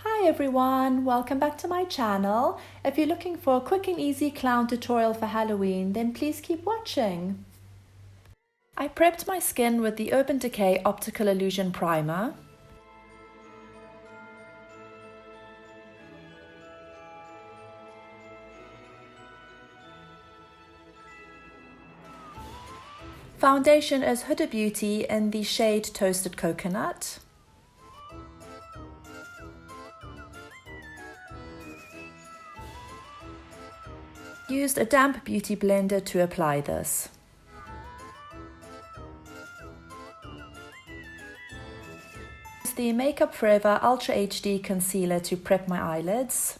Hi everyone, welcome back to my channel. If you're looking for a quick and easy clown tutorial for Halloween, then please keep watching. I prepped my skin with the Urban Decay Optical Illusion Primer. Foundation is Huda Beauty in the shade Toasted Coconut. Used a damp beauty blender to apply this. Used the Makeup Forever Ultra HD Concealer to prep my eyelids.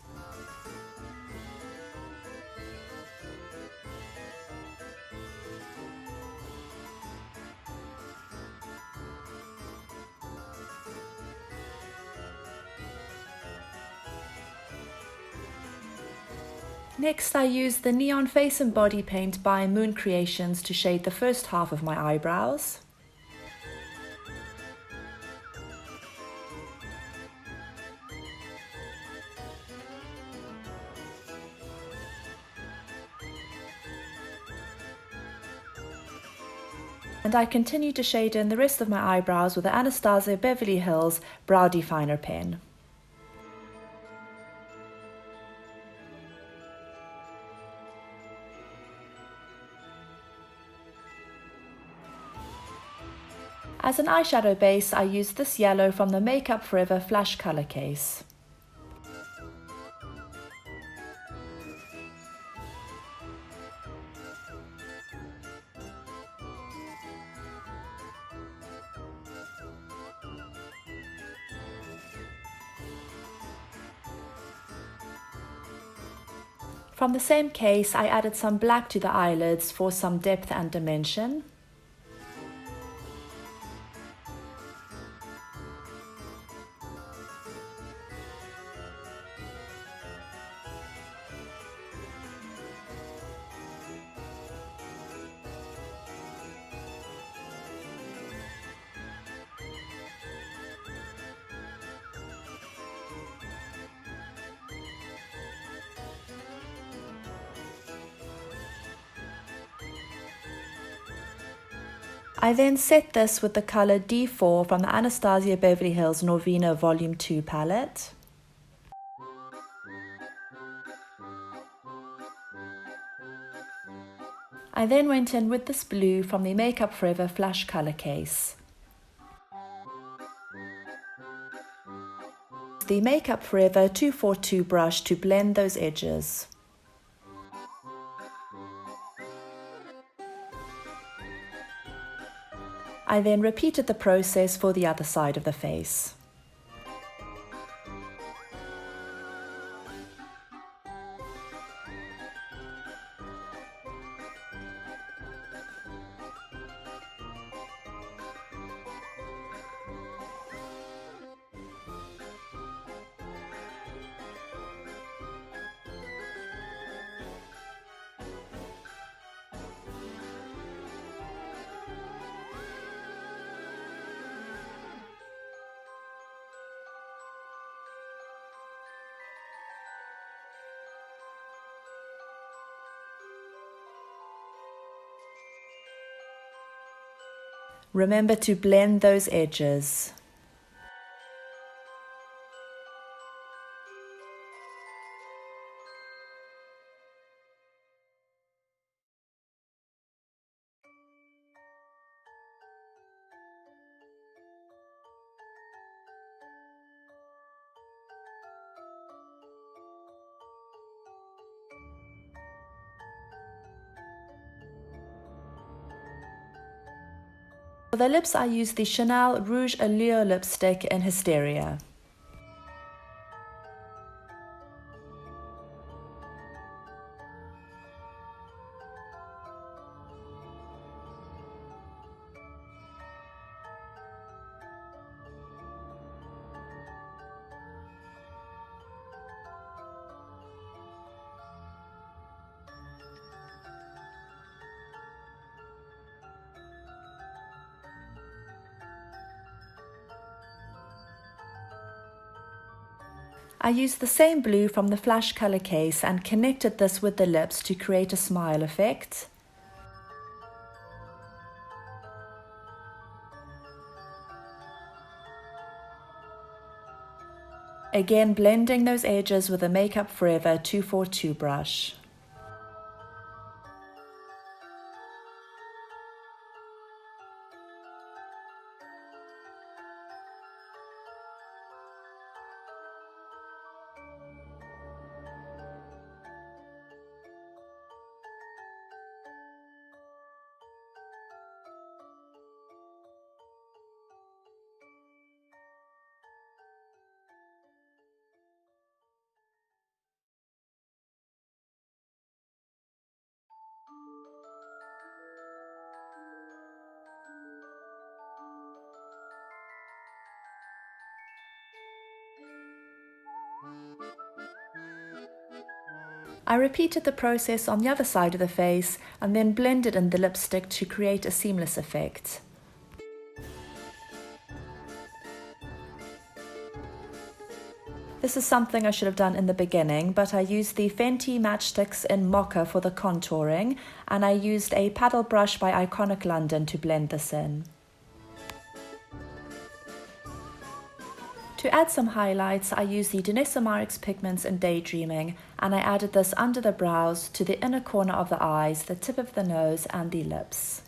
Next, I used the Neon Face and Body Paint by Moon Creations to shade the first half of my eyebrows. And I continued to shade in the rest of my eyebrows with the Anastasia Beverly Hills Brow Definer pen. As an eyeshadow base, I used this yellow from the Makeup Forever Flash Color Case. From the same case, I added some black to the eyelids for some depth and dimension. I then set this with the color D4 from the Anastasia Beverly Hills Norvina Volume 2 palette. I then went in with this blue from the Makeup Forever Flash Color Case. The Makeup Forever 242 brush to blend those edges. I then repeated the process for the other side of the face. Remember to blend those edges. For the lips, I used the Chanel Rouge Allure lipstick in Hysteria. I used the same blue from the flash color case and connected this with the lips to create a smile effect. Again, blending those edges with a Makeup Forever 242 brush. I repeated the process on the other side of the face and then blended in the lipstick to create a seamless effect. This is something I should have done in the beginning, but I used the Fenty matchsticks in Mocha for the contouring, and I used a paddle brush by Iconic London to blend this in. To add some highlights, I used the Danessa Myricks Pigments in Daydreaming, and I added this under the brows, to the inner corner of the eyes, the tip of the nose and the lips.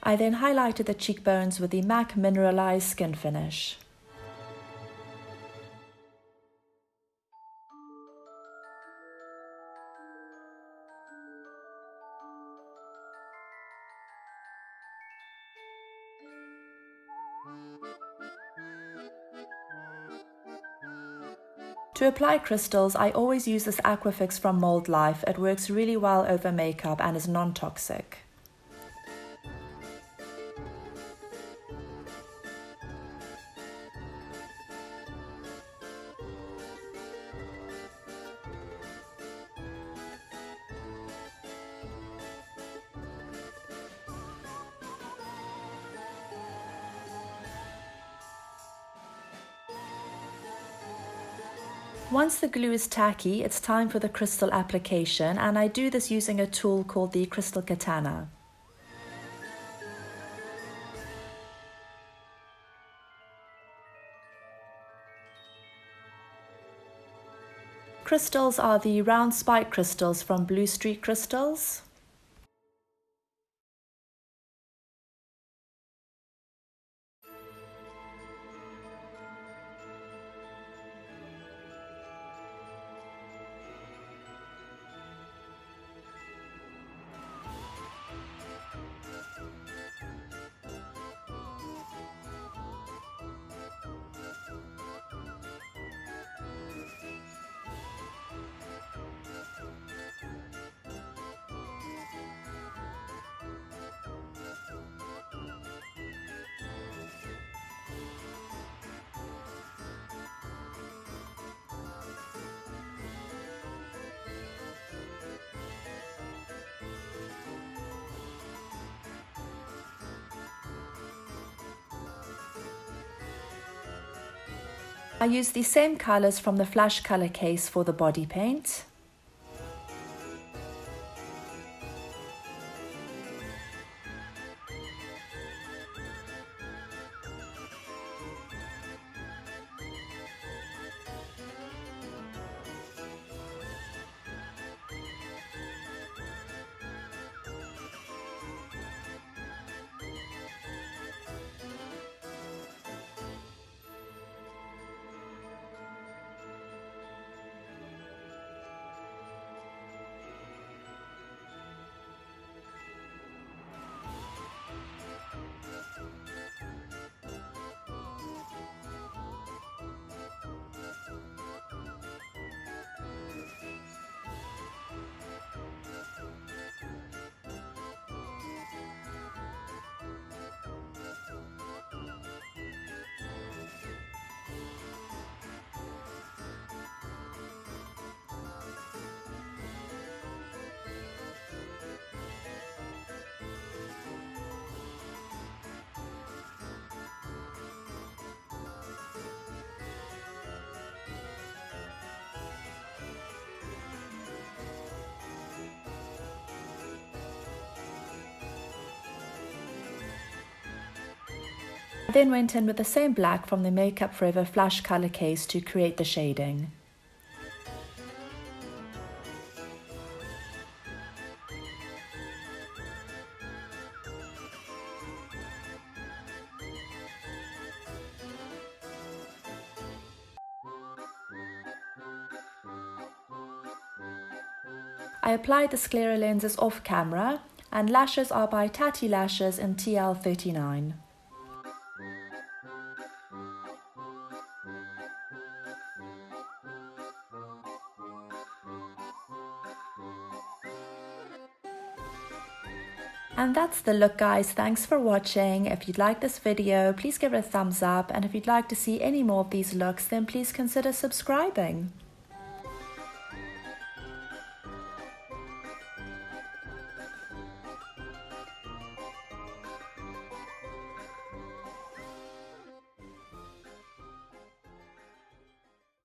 I then highlighted the cheekbones with the MAC Mineralize Skin Finish. To apply crystals, I always use this Aquafix from Mold Life. It works really well over makeup and is non-toxic. Once the glue is tacky, it's time for the crystal application, and I do this using a tool called the Crystal Katana. Crystals are the round spike crystals from Blue Street Crystals. I use the same colors from the flash color case for the body paint. Then went in with the same black from the Makeup Forever Flash Color Case to create the shading. I applied the Sclera Lenses off camera, and lashes are by Tatti Lashes in TL39. And that's the look, guys. Thanks for watching. If you'd like this video, please give it a thumbs up, and if you'd like to see any more of these looks, then please consider subscribing.